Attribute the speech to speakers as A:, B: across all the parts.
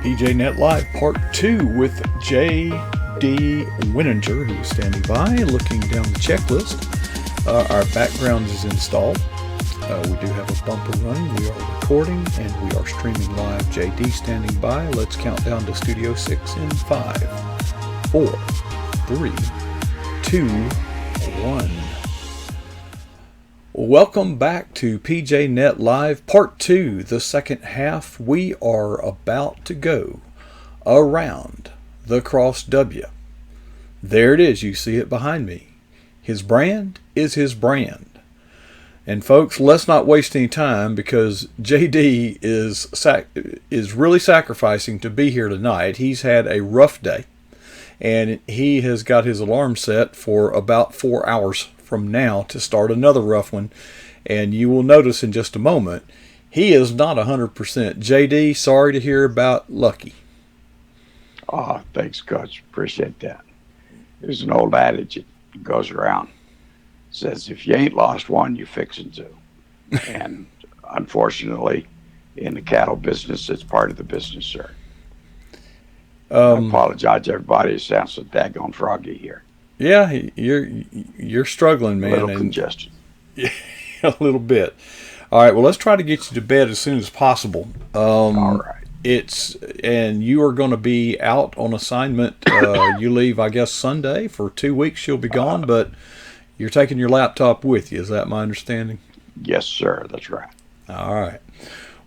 A: PJNET Live Part 2 with J.D. Wininger, who is standing by looking down the checklist. Our background is installed. We do have a bumper running. We are recording and we are streaming live. J.D. standing by. Let's count down to Studio 6 in 5, 4, 3, 2, 1. Welcome back to PJNET Live Part 2, the second half. We are about to go around the Cross W. There it is. You see it behind me. His brand is his brand. And folks, let's not waste any time because JD is really sacrificing to be here tonight. He's had a rough day and he has got his alarm set for about 4 hours from now to start another rough one. And you will notice in just a moment, he is not 100%. JD, sorry to hear about Lucky.
B: Oh, thanks, Coach. Appreciate that. There's an old adage that goes around. It says, if you ain't lost one, you're fixing to. And unfortunately, in the cattle business, it's part of the business, sir. I apologize, everybody. It sounds so daggone froggy here.
A: Yeah, you're struggling, man.
B: A little congestion.
A: Yeah, a little bit. All right, well, let's try to get you to bed as soon as possible.
B: All right.
A: And you are going to be out on assignment. You leave, I guess, Sunday for 2 weeks. You'll be gone, but you're taking your laptop with you. Is that my understanding?
B: Yes, sir. That's right.
A: All right.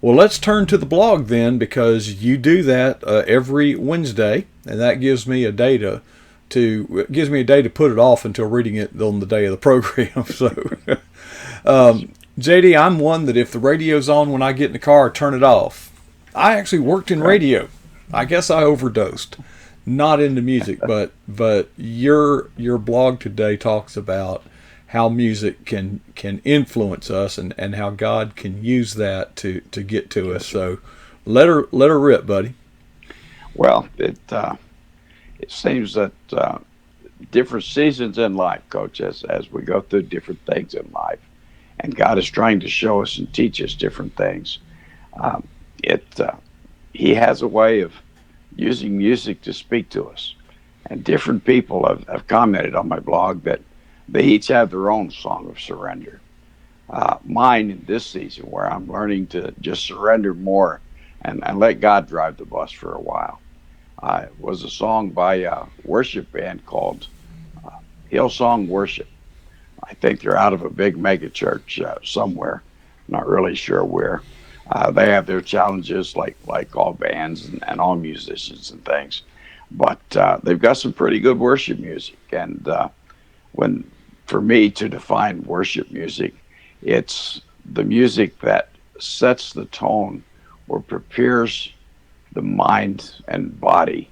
A: Well, let's turn to the blog then, because you do that every Wednesday, and that gives me a day to put it off until reading it on the day of the program. So, JD, I'm one that if the radio's on when I get in the car, I turn it off. I actually worked in radio. I guess I overdosed. Not into music, but your blog today talks about how music can influence us and how God can use that to get to us. So let her rip, buddy.
B: Well, it seems that different seasons in life, Coach, as we go through different things in life, and God is trying to show us and teach us different things. He has a way of using music to speak to us. And different people have commented on my blog that they each have their own song of surrender. Mine in this season, where I'm learning to just surrender more and let God drive the bus for a while, was a song by a worship band called Hillsong Worship. I think they're out of a big mega church somewhere, not really sure where. They have their challenges like all bands and all musicians and things, but they've got some pretty good worship music. And for me to define worship music, it's the music that sets the tone or prepares the mind and body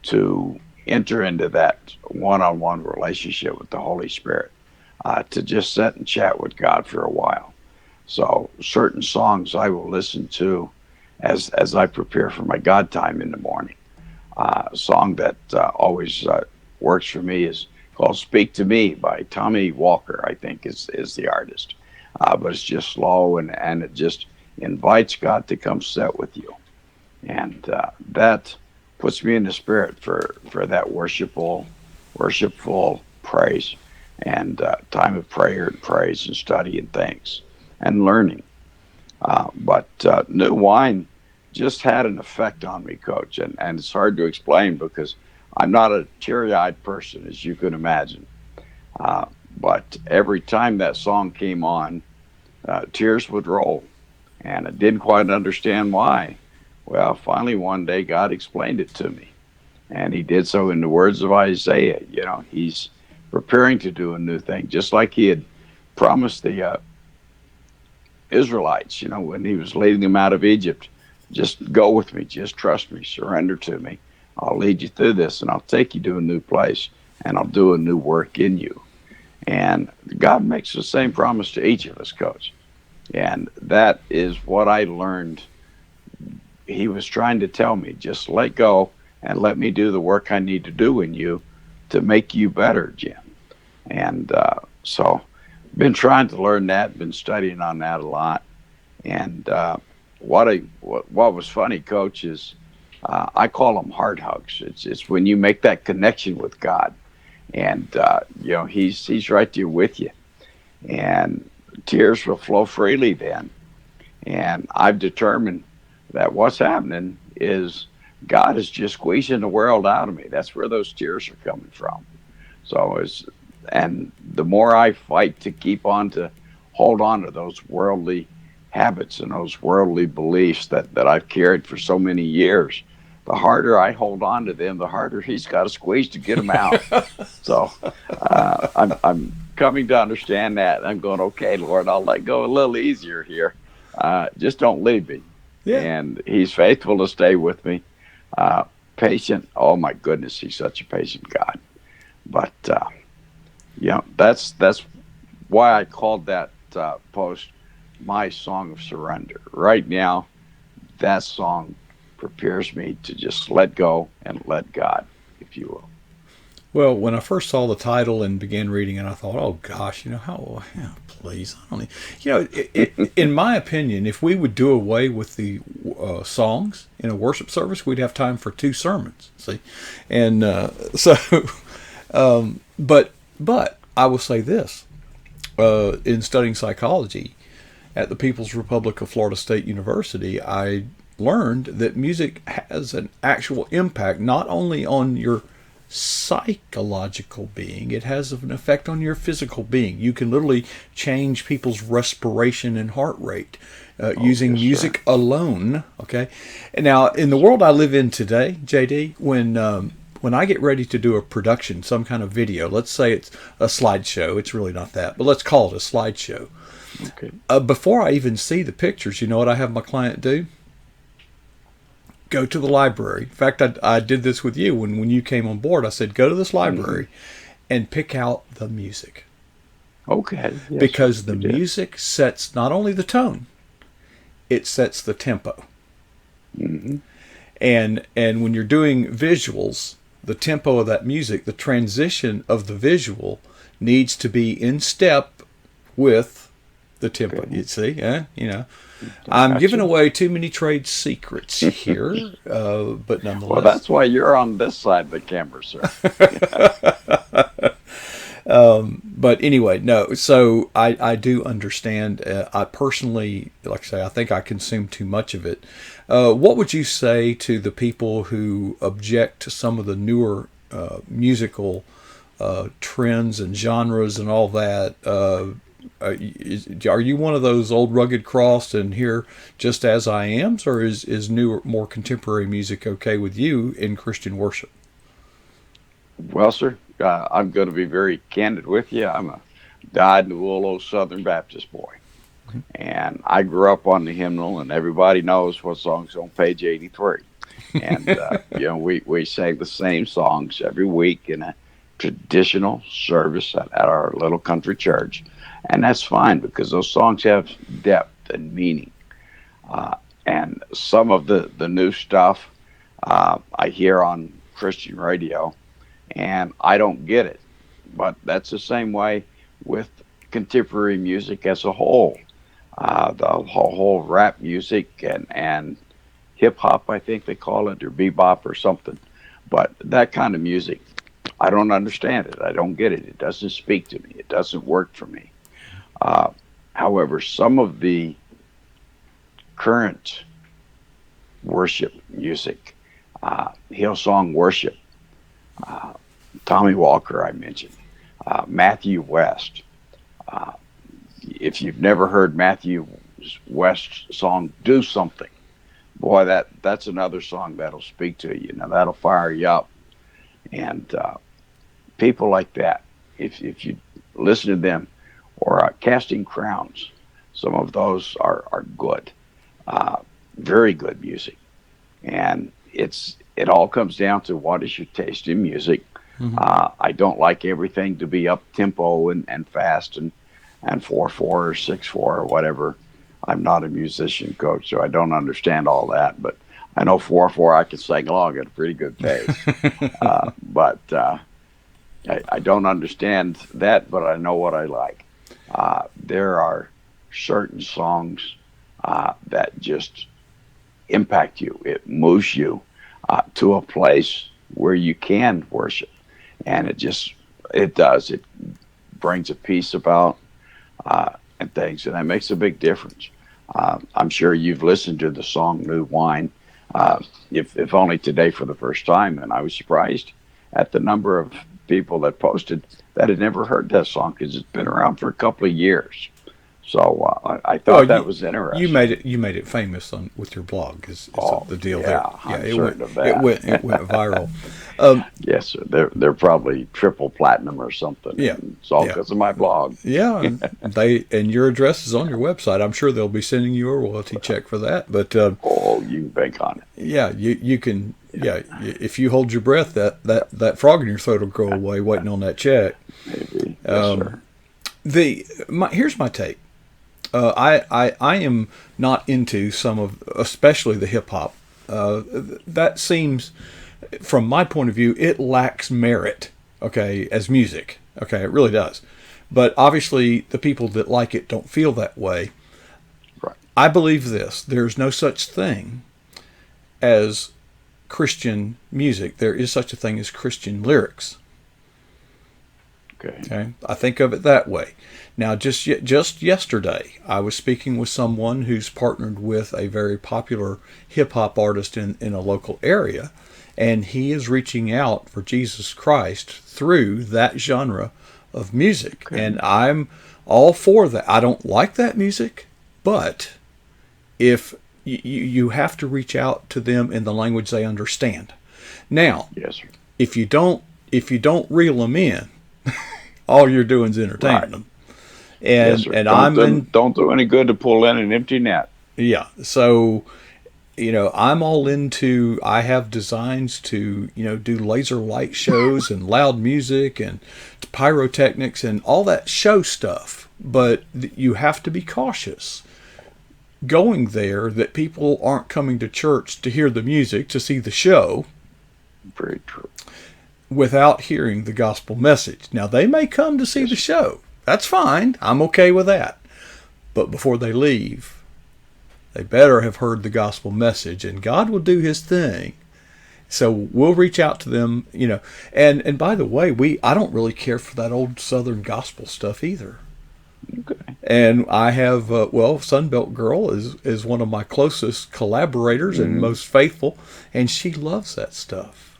B: to enter into that one-on-one relationship with the Holy Spirit, to just sit and chat with God for a while. So certain songs I will listen to as I prepare for my God time in the morning. A song that always works for me is called Speak to Me by Tommy Walker, I think is the artist. But it's just slow and it just invites God to come sit with you. And that puts me in the spirit for that worshipful praise and time of prayer and praise and study and things and learning. But New Wine just had an effect on me, Coach, and it's hard to explain because I'm not a teary-eyed person, as you can imagine. But every time that song came on, tears would roll, and I didn't quite understand why. Well, finally one day God explained it to me, and he did so in the words of Isaiah. You know, he's preparing to do a new thing, just like he had promised the Israelites, you know, when he was leading them out of Egypt. Just go with me, just trust me, surrender to me. I'll lead you through this, and I'll take you to a new place, and I'll do a new work in you. And God makes the same promise to each of us, Coach. And that is what I learned. He was trying to tell me, just let go and let me do the work I need to do in you to make you better, Jim. And so been trying to learn that, been studying on that a lot. And what was funny, Coach, is I call them heart hugs. It's when you make that connection with God, and He's right there with you, and tears will flow freely then. And I've determined that what's happening is God is just squeezing the world out of me. That's where those tears are coming from. So and the more I fight to keep on to hold on to those worldly habits and those worldly beliefs that I've carried for so many years, the harder I hold on to them, the harder He's got to squeeze to get them out. So I'm coming to understand that. I'm going, okay, Lord, I'll let go a little easier here. Just don't leave me.
A: Yeah.
B: And He's faithful to stay with me. Uh, Patient. Oh my goodness, He's such a patient God. But that's why I called that post "My Song of Surrender." Right now, that song prepares me to just let go and let God, if you will.
A: Well, when I first saw the title and began reading it, I thought, "Oh gosh, how? Yeah, please, I don't need." In my opinion, if we would do away with the songs in a worship service, we'd have time for two sermons. See, and so, but I will say this: in studying psychology at the People's Republic of Florida State University, I learned that music has an actual impact not only on your psychological being, it has an effect on your physical being. You can literally change people's respiration and heart rate using
B: Yes, sir.
A: music alone. Okay, and now in the world I live in today, JD, when I get ready to do a production, some kind of video, let's say it's a slideshow, it's really not that, but let's call it a slideshow.
B: Okay.
A: Before I even see the pictures, you know what I have my client do? Go to the library. In fact, I did this with you when you came on board. I said, go to this library and pick out the music.
B: Okay. Yes,
A: Because the
B: you did.
A: music sets not only the tone, it sets the tempo.
B: Hmm.
A: And when you're doing visuals, the tempo of that music, the transition of the visual needs to be in step with the tempo.
B: Okay.
A: You see,
B: I
A: I'm
B: got
A: giving
B: you.
A: away too many trade secrets here, but
B: Well,
A: nonetheless.
B: that's why you're on this side of the camera, sir.
A: But anyway, no. So I do understand. I personally, like I say, I think I consume too much of it. What would you say to the people who object to some of the newer musical trends and genres and all that? Are you one of those old rugged crossed and here just as I am, or is newer, more contemporary music okay with you in Christian worship?
B: Well, sir, I'm going to be very candid with you. I'm a dyed-in-the-wool old Southern Baptist boy. And I grew up on the hymnal, and everybody knows what song's on page 83. And, we sang the same songs every week in a traditional service at our little country church. And that's fine because those songs have depth and meaning. Uh, and some of the new stuff I hear on Christian radio, and I don't get it. But that's the same way with contemporary music as a whole. The whole rap music and hip hop, I think they call it, or bebop or something. But that kind of music, I don't understand it. I don't get it. It doesn't speak to me. It doesn't work for me. Uh, However, some of the current worship music, Hillsong worship, uh, Tommy Walker, I mentioned, Matthew West. Uh, if you've never heard Matthew West's song "Do Something," boy, that's another song that'll speak to you. Now that'll fire you up. And people like that, if you listen to them, or Casting Crowns, some of those are good, uh, very good music. And it all comes down to what is your taste in music.
A: Mm-hmm.
B: I don't like everything to be up tempo and fast and 4/4 or 6/4 or whatever. I'm not a musician coach, so I don't understand all that. But I know 4/4 I can sing along at a pretty good pace. But I don't understand that, but I know what I like. There are certain songs that just impact you. It moves you. to a place where you can worship. And it brings a peace about and things, and that makes a big difference. I'm sure you've listened to the song New Wine, if only today for the first time, and I was surprised at the number of people that posted that had never heard that song because it's been around for a couple of years. So I thought that was interesting.
A: You made it famous with your blog. Is
B: Oh,
A: the deal there?
B: yeah,
A: Yeah,
B: I'm certain of that.
A: It went viral.
B: Yes, sir. They're probably triple platinum or something.
A: Yeah,
B: And it's all
A: yeah.
B: because of my blog.
A: Yeah, and your address is on your website. I'm sure they'll be sending you a royalty check for that. But
B: Oh, you can bank on it.
A: yeah, you can. Yeah, if you hold your breath, that frog in your throat will go away waiting on that check.
B: Maybe. Yes, sir.
A: Here's my take. I am not into some of, especially the hip hop. That seems, from my point of view, it lacks merit. Okay, as music. Okay, it really does. But obviously, the people that like it don't feel that way.
B: Right.
A: I believe this: there's no such thing as Christian music. There is such a thing as Christian lyrics. Okay, I think of it that way. Now, just yesterday, I was speaking with someone who's partnered with a very popular hip hop artist in a local area, and he is reaching out for Jesus Christ through that genre of music.
B: Okay.
A: And I'm all for that. I don't like that music, but if you have to reach out to them in the language they understand. Now,
B: Yes, sir.
A: if you don't reel them in, all you're doing is entertaining
B: Right.
A: them.
B: Yes, sir. Don't do any good to pull in an empty net.
A: Yeah. So, I'm all into, I have designs to, do laser light shows and loud music and pyrotechnics and all that show stuff. But you have to be cautious going there that people aren't coming to church to hear the music, to see the show,
B: Very true.
A: without hearing the gospel message. Now, they may come to see the show. That's fine. I'm okay with that. But before they leave, they better have heard the gospel message, and God will do his thing. So we'll reach out to them, And by the way, I don't really care for that old Southern gospel stuff either.
B: Okay.
A: And I have, Sunbelt Girl is one of my closest collaborators and most faithful, and she loves that stuff.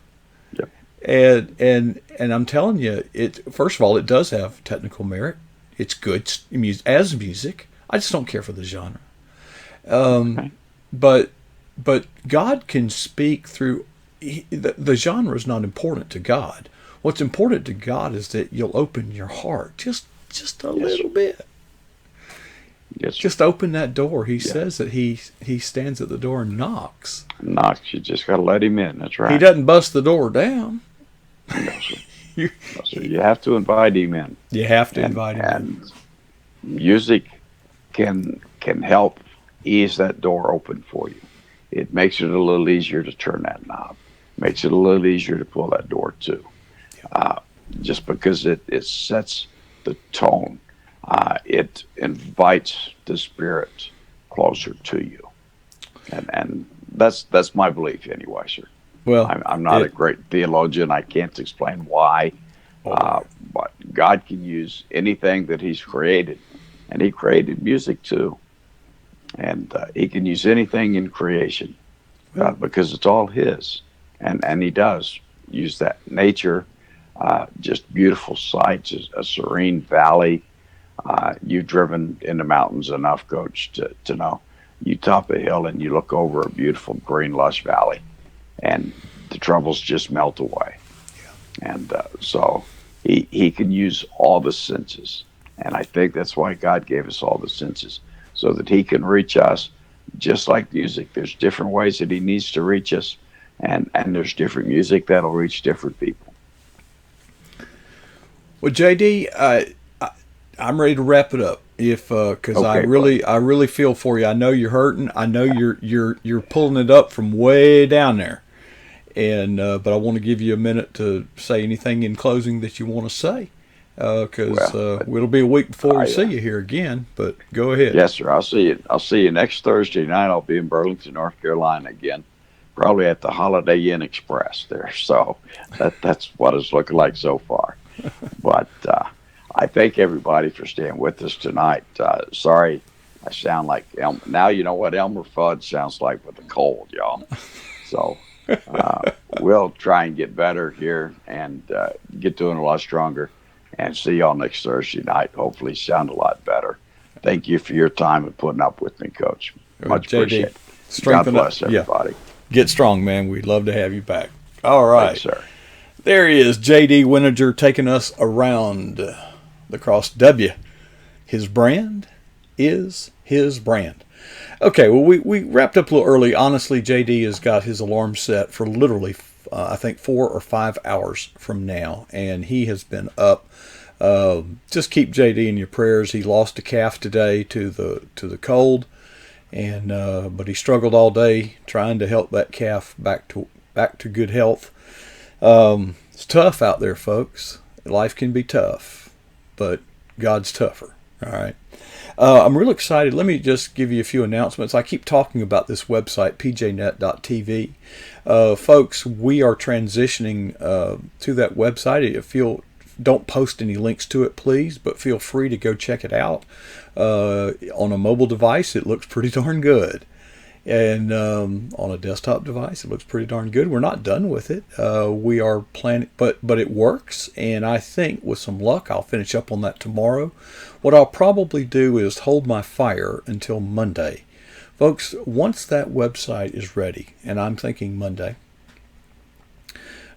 B: Yep.
A: And I'm telling you, first of all, it does have technical merit. It's good as music. I just don't care for the genre.
B: Okay.
A: But God can speak through. The genre is not important to God. What's important to God is that you'll open your heart just a little bit.
B: Yes, sir.
A: Just open that door. He says that he stands at the door and knocks.
B: Knocks. You just got to let him in. That's right.
A: He doesn't bust the door down.
B: No, sir.
A: You,
B: No, sir. You have to invite him in.
A: you have to invite him in.
B: And music can help ease that door open for you. It makes it a little easier to turn that knob. Makes it a little easier to pull that door too. Just because it sets the tone. It invites the Spirit closer to you. And that's my belief anyway, sir.
A: Well,
B: I'm not a great theologian. I can't explain why. But God can use anything that he's created. And he created music too. And he can use anything in creation because it's all his. And he does use that nature, just beautiful sights, a serene valley. You've driven in the mountains enough, Coach, to know. You top a hill and you look over a beautiful green, lush valley, and the troubles just melt away. Yeah. And so he can use all the senses. And I think that's why God gave us all the senses, so that he can reach us just like music. There's different ways that he needs to reach us, and there's different music that'll reach different people.
A: Well, JD, I'm ready to wrap it up. Because
B: Okay,
A: I really feel for you. I know you're hurting. I know you're pulling it up from way down there, and but I want to give you a minute to say anything in closing that you want to say, because it'll be a week before we see you here again. But go ahead.
B: Yes, sir. I'll see you next Thursday night. I'll be in Burlington, North Carolina again, probably at the Holiday Inn Express there. So that's what it's looking like so far. But I thank everybody for staying with us tonight. Sorry, I sound like now you know what Elmer Fudd sounds like with a cold, y'all. So we'll try and get better here and get doing a lot stronger. And see y'all next Thursday night. Hopefully sound a lot better. Thank you for your time and putting up with me, Coach. Much appreciated. God bless everybody.
A: Yeah. Get strong, man. We'd love to have you back. All right.
B: Thanks, sir.
A: There he is, J.D. Wininger, taking us around the Cross W. His brand is his brand. Okay, well, we wrapped up a little early. Honestly, J.D. has got his alarm set for literally, I think, 4 or 5 hours from now, and he has been up. Just keep J.D. in your prayers. He lost a calf today to the cold, and but he struggled all day trying to help that calf back to good health. It's tough out there, folks. Life can be tough, but God's tougher. All right. I'm real excited. Let me just give you a few announcements. I keep talking about this website, pjnet.tv. Folks, we are transitioning to that website. Don't post any links to it, please, but feel free to go check it out. On a mobile device, it looks pretty darn good. And on a desktop device, it looks pretty darn good. We're not done with it. We are planning, but it works. And I think with some luck, I'll finish up on that tomorrow. What I'll probably do is hold my fire until Monday. Folks, once that website is ready, and I'm thinking Monday,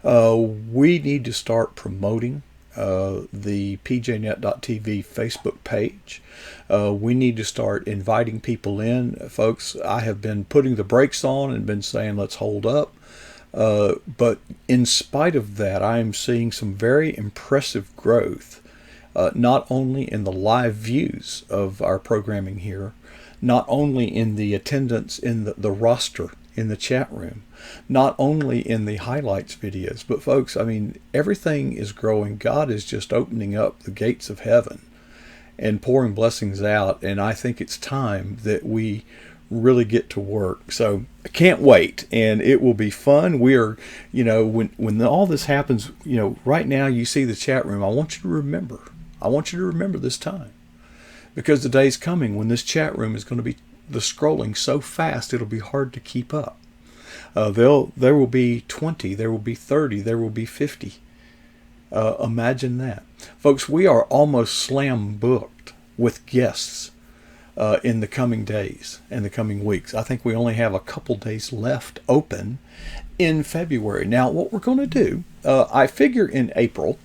A: we need to start promoting the PJNET.TV Facebook page. We need to start inviting people in. Folks, I have been putting the brakes on and been saying, let's hold up. But in spite of that, I am seeing some very impressive growth, not only in the live views of our programming here, not only in the attendance in the roster in the chat room, not only in the highlights videos, but folks, I mean, everything is growing. God is just opening up the gates of heaven and pouring blessings out. And I think it's time that we really get to work. So I can't wait, and it will be fun. We are, when all this happens, right now you see the chat room. I want you to remember this time, because the day's coming when this chat room is going to be the scrolling so fast it'll be hard to keep up. There will be 20, there will be 30, there will be 50. Imagine that. Folks, we are almost slam booked with guests in the coming days and the coming weeks. I think we only have a couple days left open in February. Now, what we're going to do, I figure in April,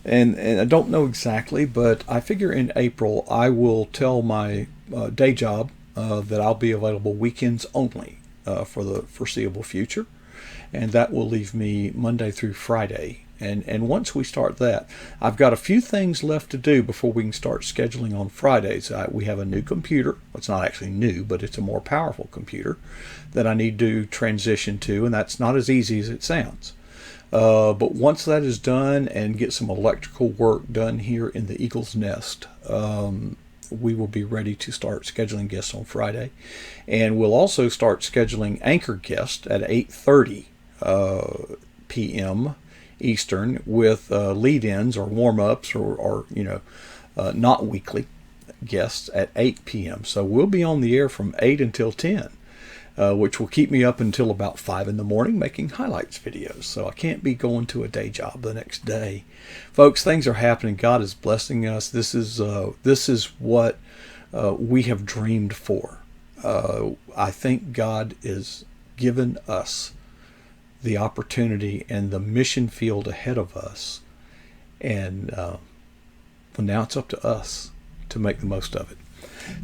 A: and I don't know exactly, but I figure in April I will tell my day job that I'll be available weekends only for the foreseeable future, and that will leave me Monday through Friday. And once we start that, I've got a few things left to do before we can start scheduling on Fridays. We have a new computer. Well, it's not actually new, but it's a more powerful computer that I need to transition to, and that's not as easy as it sounds. But once that is done and get some electrical work done here in the Eagle's Nest, we will be ready to start scheduling guests on Friday. And we'll also start scheduling anchor guests at 8:30 p.m. Eastern with lead-ins or warm-ups or not weekly guests at 8 p.m. So we'll be on the air from 8 until 10, which will keep me up until about 5 in the morning making highlights videos. So I can't be going to a day job the next day. Folks, things are happening. God is blessing us. This is what we have dreamed for. I think God is given us the opportunity and the mission field ahead of us. And now it's up to us to make the most of it.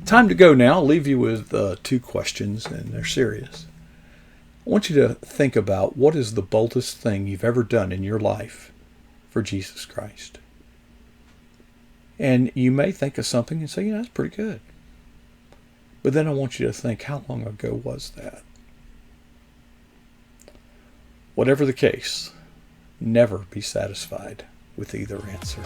A: Time to go now. I'll leave you with 2 questions, and they're serious. I want you to think about, what is the boldest thing you've ever done in your life for Jesus Christ? And you may think of something and say, that's pretty good. But then I want you to think, how long ago was that? Whatever the case, never be satisfied with either answer.